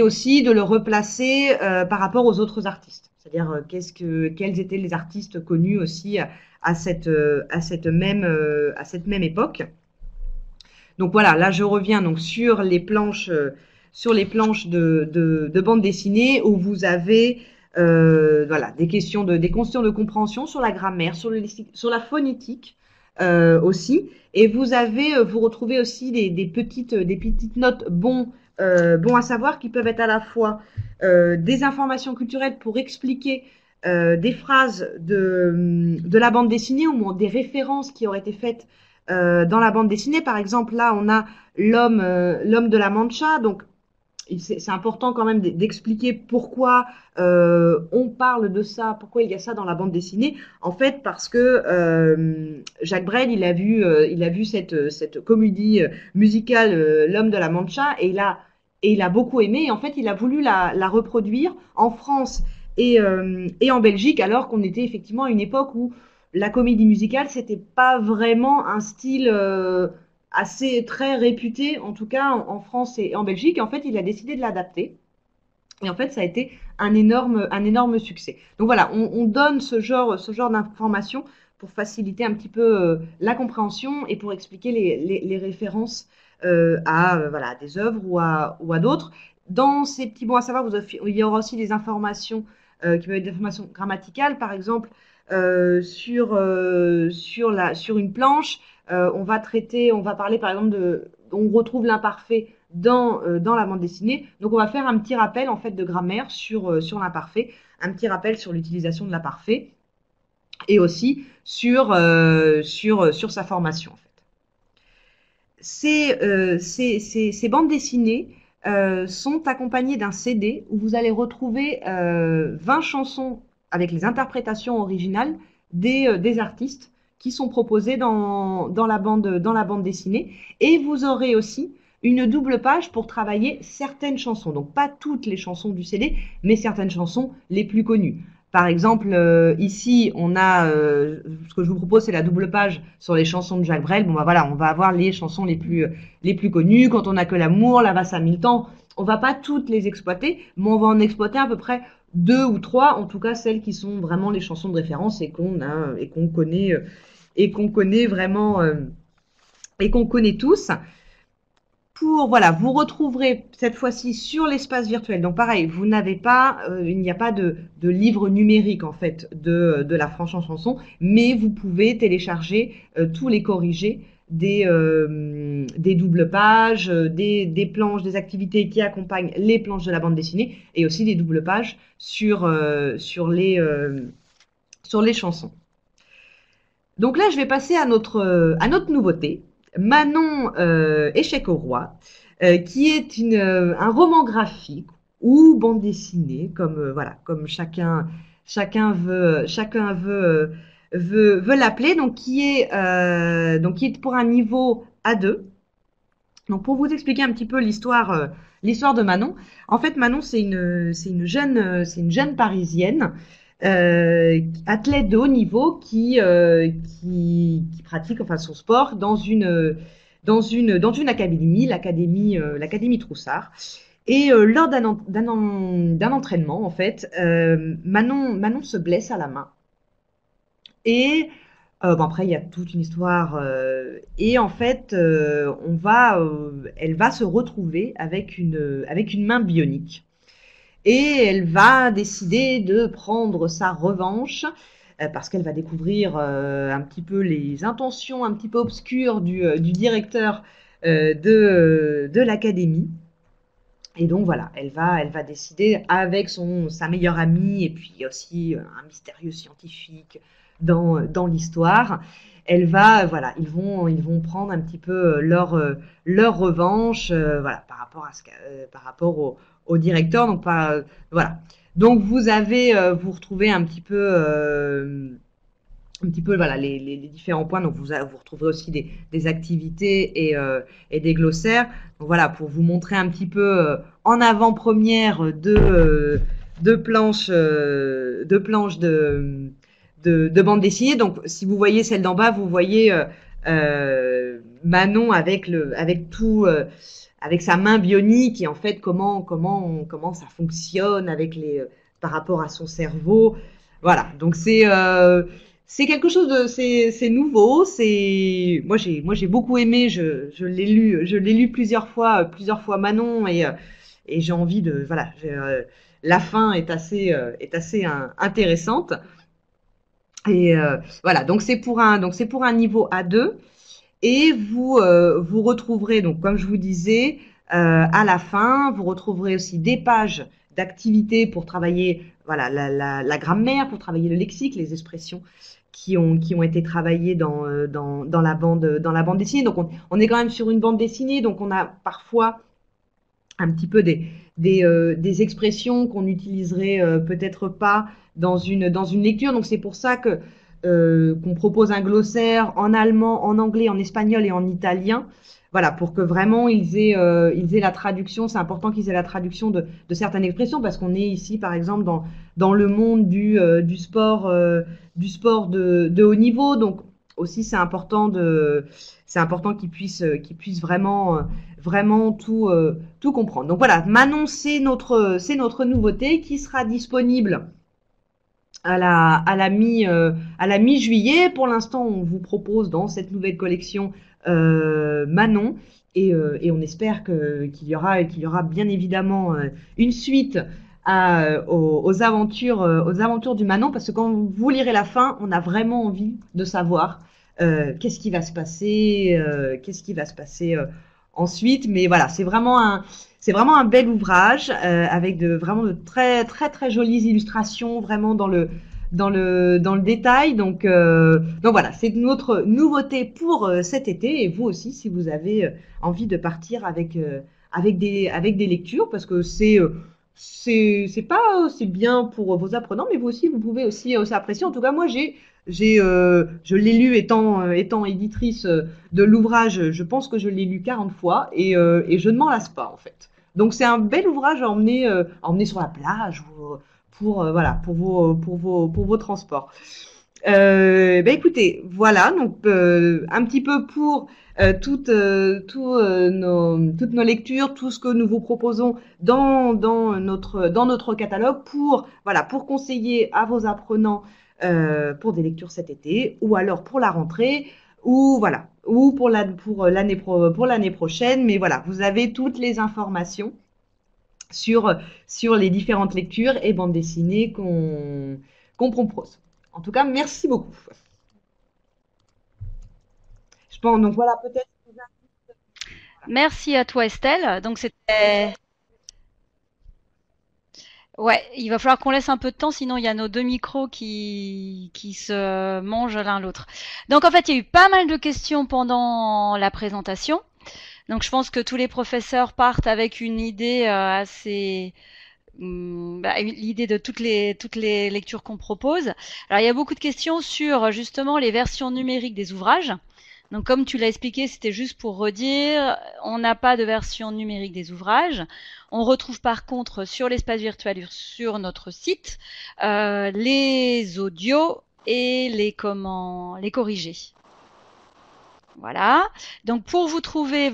aussi de le replacer par rapport aux autres artistes. C'est-à-dire quels étaient les artistes connus aussi à cette même époque. Donc voilà, là je reviens donc sur les planches de bande dessinée où vous avez des questions de compréhension sur la grammaire, sur la phonétique aussi, et vous retrouvez aussi des petites notes bons à savoir qui peuvent être à la fois des informations culturelles pour expliquer des phrases de la bande dessinée ou des références qui auraient été faites dans la bande dessinée. Par exemple, là, on a l'homme de la Mancha. Donc, c'est important quand même d'expliquer pourquoi on parle de ça, pourquoi il y a ça dans la bande dessinée. En fait, parce que Jacques Brel, il a vu cette comédie musicale L'homme de la Mancha et il a beaucoup aimé. Et en fait, il a voulu la reproduire en France et en Belgique, alors qu'on était effectivement à une époque où la comédie musicale, c'était pas vraiment un style assez très réputé, en tout cas en France et en Belgique. Et en fait, il a décidé de l'adapter. Et en fait, ça a été un énorme succès. Donc voilà, on donne ce genre d'informations pour faciliter un petit peu la compréhension et pour expliquer les références à des œuvres ou à d'autres. Dans ces petits bons à savoir, il y aura aussi des informations qui peuvent être des informations grammaticales, par exemple sur une planche. On va parler par exemple on retrouve l'imparfait dans la bande dessinée. Donc on va faire un petit rappel en fait de grammaire sur l'imparfait, un petit rappel sur l'utilisation de l'imparfait et aussi sur sa formation en fait. Ces bandes dessinées sont accompagnées d'un CD où vous allez retrouver 20 chansons avec les interprétations originales des artistes qui sont proposés dans la bande dessinée. Et vous aurez aussi une double page pour travailler certaines chansons. Donc pas toutes les chansons du CD, mais certaines chansons les plus connues. Par exemple, ici, on a ce que je vous propose, c'est la double page sur les chansons de Jacques Brel. Bon, voilà, on va avoir les chansons les plus connues. Quand on n'a que l'amour, la valse à mille temps. On va pas toutes les exploiter, mais on va en exploiter à peu près 2 ou 3, en tout cas celles qui sont vraiment les chansons de référence et qu'on connaît vraiment et qu'on connaît tous. Vous retrouverez cette fois-ci sur l'espace virtuel. Donc pareil, il n'y a pas de livre numérique en fait de la France en chanson, mais vous pouvez télécharger tous les corrigés des doubles pages, des planches, des activités qui accompagnent les planches de la bande dessinée et aussi des doubles pages sur les chansons. Donc là, je vais passer à notre nouveauté. Manon Échec au roi, qui est un roman graphique ou bande dessinée, comme chacun veut l'appeler, donc qui est pour un niveau A2. Donc pour vous expliquer un petit peu l'histoire de Manon. En fait, Manon c'est une jeune parisienne athlète de haut niveau qui pratique enfin son sport dans une académie, l'académie Troussard. Et lors d'un entraînement, en fait, Manon se blesse à la main. Et bon, après, il y a toute une histoire. Et en fait, elle va se retrouver avec une main bionique. Et elle va décider de prendre sa revanche parce qu'elle va découvrir un petit peu les intentions un petit peu obscures du directeur de l'académie. Et donc voilà, elle va décider avec sa meilleure amie et puis aussi un mystérieux scientifique dans l'histoire. Voilà, ils vont prendre un petit peu leur revanche, voilà, par rapport au directeur. Donc voilà. Donc vous retrouvez un petit peu voilà les différents points. Donc vous retrouvez aussi des activités et des glossaires. Donc voilà, pour vous montrer un petit peu en avant-première de planches de bande dessinée. Donc si vous voyez celle d'en bas, vous voyez Manon avec tout avec sa main bionique et en fait comment ça fonctionne par rapport à son cerveau. Voilà, donc c'est quelque chose c'est nouveau, moi j'ai beaucoup aimé, je l'ai lu plusieurs fois Manon et j'ai envie de voilà, la fin est assez intéressante et voilà, donc c'est pour un niveau A2 et vous retrouverez donc comme je vous disais à la fin, vous retrouverez aussi des pages d'activités pour travailler voilà la grammaire, pour travailler le lexique, les expressions qui ont été travaillées dans la bande dessinée. Donc on est quand même sur une bande dessinée, donc on a parfois un petit peu des expressions qu'on n'utiliserait peut-être pas dans une lecture. Donc c'est pour ça que qu'on propose un glossaire en allemand, en anglais, en espagnol et en italien. Voilà, pour que vraiment ils aient la traduction. C'est important qu'ils aient la traduction de certaines expressions parce qu'on est ici, par exemple, dans le monde du sport de haut niveau. Donc aussi, c'est important qu'ils puissent vraiment tout comprendre. Donc voilà, Manon, c'est notre nouveauté qui sera disponible à la mi-juillet. Pour l'instant, on vous propose dans cette nouvelle collection Manon et on espère qu'il y aura bien évidemment une suite aux aventures du Manon parce que quand vous lirez la fin, on a vraiment envie de savoir qu'est-ce qui va se passer, ensuite. Mais voilà, c'est vraiment un bel ouvrage avec vraiment de très très très jolies illustrations, vraiment dans le détail. Donc voilà, c'est notre nouveauté pour cet été et vous aussi si vous avez envie de partir avec des lectures parce que c'est bien pour vos apprenants, mais vous aussi vous pouvez aussi apprécier. En tout cas, moi je l'ai lu étant éditrice de l'ouvrage, je pense que je l'ai lu 40 fois et je ne m'en lasse pas en fait. Donc c'est un bel ouvrage à emmener sur la plage ou voilà pour vos transports. Ben écoutez, voilà donc un petit peu pour toutes nos lectures, tout ce que nous vous proposons dans notre catalogue pour conseiller à vos apprenants pour des lectures cet été ou alors pour la rentrée ou voilà ou pour l'année prochaine. Mais voilà, vous avez toutes les informations sur les différentes lectures et bandes dessinées qu'on propose. En tout cas, merci beaucoup. Je pense donc voilà peut-être. Merci à toi Estelle. Donc c'était ouais, il va falloir qu'on laisse un peu de temps, sinon il y a nos deux micros qui se mangent l'un l'autre. Donc en fait, il y a eu pas mal de questions pendant la présentation. Donc je pense que tous les professeurs partent avec une idée assez l'idée de toutes les lectures qu'on propose. Alors, il y a beaucoup de questions sur justement les versions numériques des ouvrages. Donc, comme tu l'as expliqué, c'était juste pour redire, on n'a pas de version numérique des ouvrages. On retrouve par contre sur l'espace virtuel, sur notre site, les audios et les corrigés. Voilà. Donc, pour vous trouver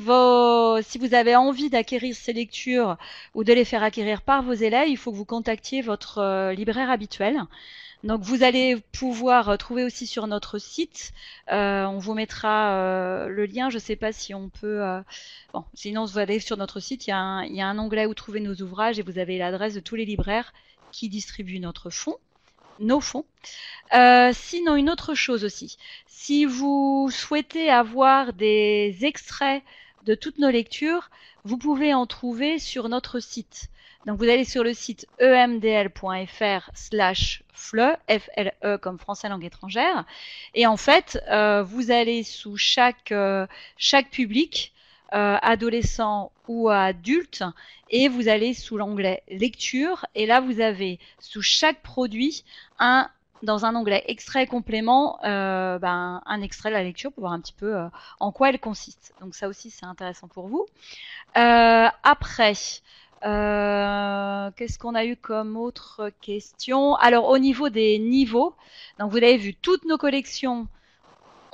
si vous avez envie d'acquérir ces lectures ou de les faire acquérir par vos élèves, il faut que vous contactiez votre libraire habituel. Donc, vous allez pouvoir trouver aussi sur notre site. On vous mettra le lien. Je ne sais pas si on peut. Bon, sinon, vous allez sur notre site. Il y a un onglet où trouver nos ouvrages et vous avez l'adresse de tous les libraires qui distribuent nos fonds. Sinon, une autre chose aussi, si vous souhaitez avoir des extraits de toutes nos lectures, vous pouvez en trouver sur notre site. Donc, vous allez sur le site emdl.fr/FLE, F-L-E comme français langue étrangère, et en fait, vous allez sous chaque public, adolescent ou adulte, et vous allez sous l'onglet lecture, et là vous avez sous chaque produit dans un onglet extrait et complément, un extrait de la lecture pour voir un petit peu en quoi elle consiste. Donc ça aussi c'est intéressant pour vous. Après, qu'est-ce qu'on a eu comme autre question? Alors au niveau des niveaux, donc vous avez vu toutes nos collections.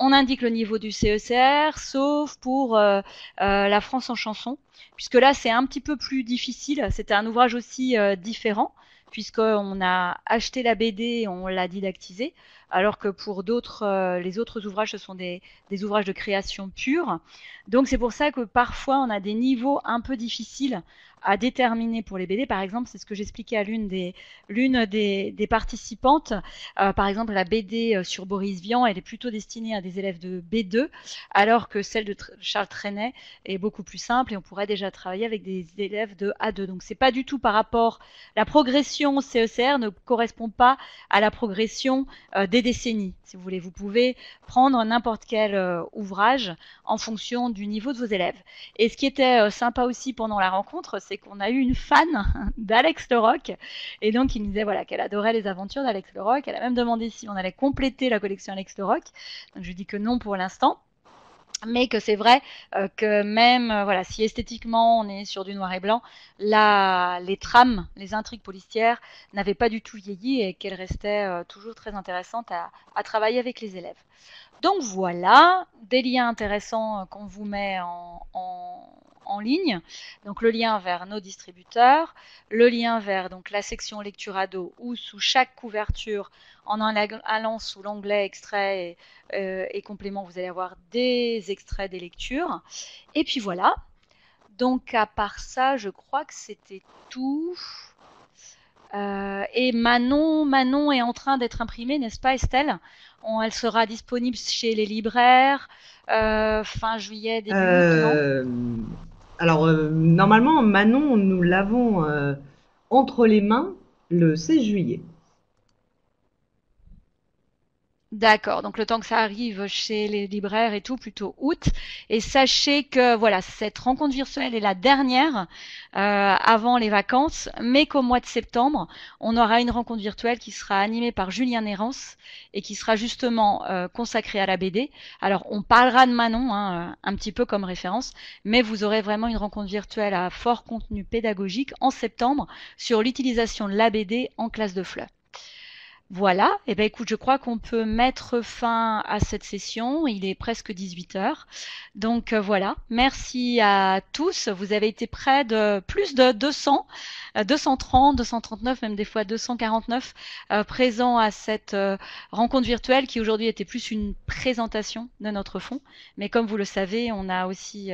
On indique le niveau du CECR, sauf pour la France en chanson, puisque là c'est un petit peu plus difficile. C'était un ouvrage aussi différent, puisqu'on a acheté la BD et on l'a didactisé, alors que pour les autres ouvrages, ce sont des ouvrages de création pure. Donc c'est pour ça que parfois on a des niveaux un peu difficiles à déterminer pour les BD. Par exemple, c'est ce que j'expliquais à l'une des participantes. Par exemple, la BD sur Boris Vian, elle est plutôt destinée à des élèves de B2, alors que celle de Charles Trenet est beaucoup plus simple et on pourrait déjà travailler avec des élèves de A2. Donc, c'est pas du tout par rapport. La progression CECR ne correspond pas à la progression des décennies. Si vous voulez, vous pouvez prendre n'importe quel ouvrage en fonction du niveau de vos élèves. Et ce qui était sympa aussi pendant la rencontre, c'est qu'on a eu une fan d'Alex Leroc, et donc il nous disait voilà qu'elle adorait les aventures d'Alex Leroc. Elle a même demandé si on allait compléter la collection Alex Leroc. Donc je lui dis que non pour l'instant, mais que c'est vrai que même voilà, si esthétiquement on est sur du noir et blanc, les trames, les intrigues policières n'avaient pas du tout vieilli et qu'elles restaient toujours très intéressantes à travailler avec les élèves. Donc voilà, des liens intéressants qu'on vous met en ligne. Donc le lien vers nos distributeurs, le lien vers donc la section lecture ado où sous chaque couverture, en allant sous l'onglet extrait et complément, vous allez avoir des extraits des lectures. Et puis voilà. Donc à part ça, je crois que c'était tout. Et Manon est en train d'être imprimée, n'est-ce pas Estelle? Elle sera disponible chez les libraires fin juillet, début août, non? Alors, normalement, Manon, nous l'avons entre les mains le 16 juillet. D'accord, donc le temps que ça arrive chez les libraires et tout, plutôt août. Et sachez que voilà, cette rencontre virtuelle est la dernière avant les vacances, mais qu'au mois de septembre, on aura une rencontre virtuelle qui sera animée par Julien Nérance et qui sera justement consacrée à la BD. Alors, on parlera de Manon, hein, un petit peu comme référence, mais vous aurez vraiment une rencontre virtuelle à fort contenu pédagogique en septembre sur l'utilisation de la BD en classe de FLE. Voilà, et ben écoute, je crois qu'on peut mettre fin à cette session. Il est presque 18 heures. Donc voilà, merci à tous. Vous avez été près de plus de 200, 230, 239, même des fois 249 présents à cette rencontre virtuelle qui aujourd'hui était plus une présentation de notre fonds. Mais comme vous le savez, on a aussi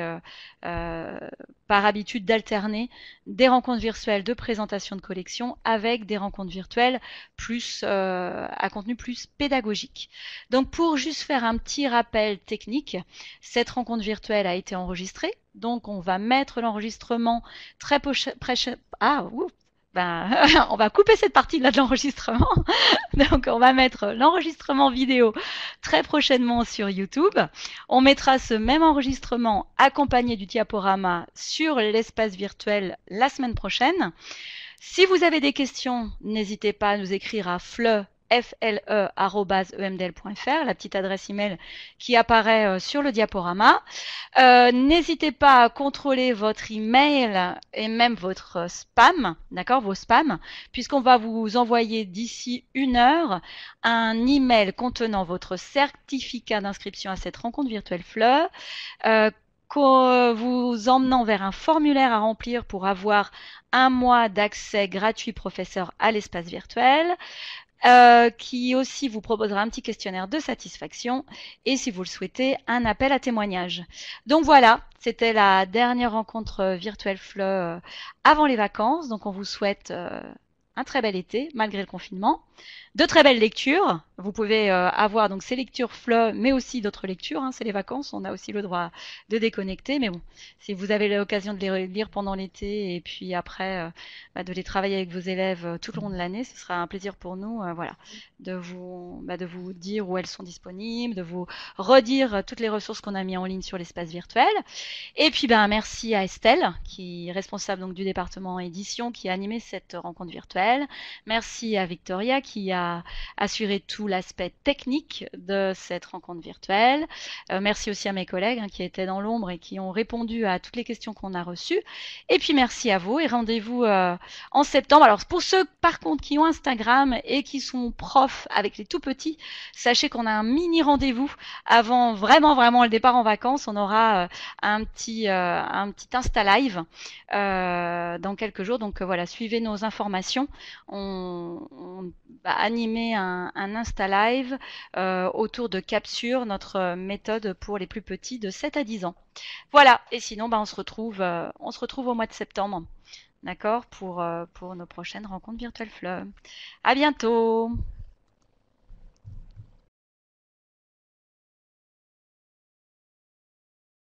par habitude d'alterner des rencontres virtuelles de présentation de collection avec des rencontres virtuelles plus à contenu plus pédagogique. Donc pour juste faire un petit rappel technique, cette rencontre virtuelle a été enregistrée. Donc on va mettre l'enregistrement très prochainement. On va couper cette partie-là de l'enregistrement. Donc, on va mettre l'enregistrement vidéo très prochainement sur YouTube. On mettra ce même enregistrement accompagné du diaporama sur l'espace virtuel la semaine prochaine. Si vous avez des questions, n'hésitez pas à nous écrire à fle@emdel.fr, la petite adresse email qui apparaît sur le diaporama. N'hésitez pas à contrôler votre email et même votre spam, d'accord, vos spams, puisqu'on va vous envoyer d'ici 1 heure un email contenant votre certificat d'inscription à cette rencontre virtuelle FLE, vous emmenant vers un formulaire à remplir pour avoir 1 mois d'accès gratuit professeur à l'espace virtuel, qui aussi vous proposera un petit questionnaire de satisfaction et, si vous le souhaitez, un appel à témoignage. Donc voilà, c'était la dernière rencontre virtuelle FLE avant les vacances. Donc on vous souhaite un très bel été malgré le confinement. De très belles lectures. Vous pouvez avoir donc ces lectures FLE, mais aussi d'autres lectures. Hein, c'est les vacances, on a aussi le droit de déconnecter. Mais bon, si vous avez l'occasion de les lire pendant l'été et puis après de les travailler avec vos élèves tout au long de l'année, ce sera un plaisir pour nous, voilà, de vous dire où elles sont disponibles, de vous redire toutes les ressources qu'on a mis en ligne sur l'espace virtuel. Et puis merci à Estelle, qui est responsable donc du département édition, qui a animé cette rencontre virtuelle. Merci à Victoria, qui a assuré tout l'aspect technique de cette rencontre virtuelle. Merci aussi à mes collègues qui étaient dans l'ombre et qui ont répondu à toutes les questions qu'on a reçues. Et puis merci à vous et rendez-vous en septembre. Alors pour ceux par contre qui ont Instagram et qui sont profs avec les tout petits, sachez qu'on a un mini rendez-vous avant vraiment le départ en vacances. On aura un petit Insta Live dans quelques jours. Donc voilà, suivez nos informations. On va animer un Insta Live autour de Capsure, notre méthode pour les plus petits de 7 à 10 ans. Voilà, et sinon on se retrouve au mois de septembre, d'accord, pour nos prochaines rencontres virtuelles FLE. À bientôt.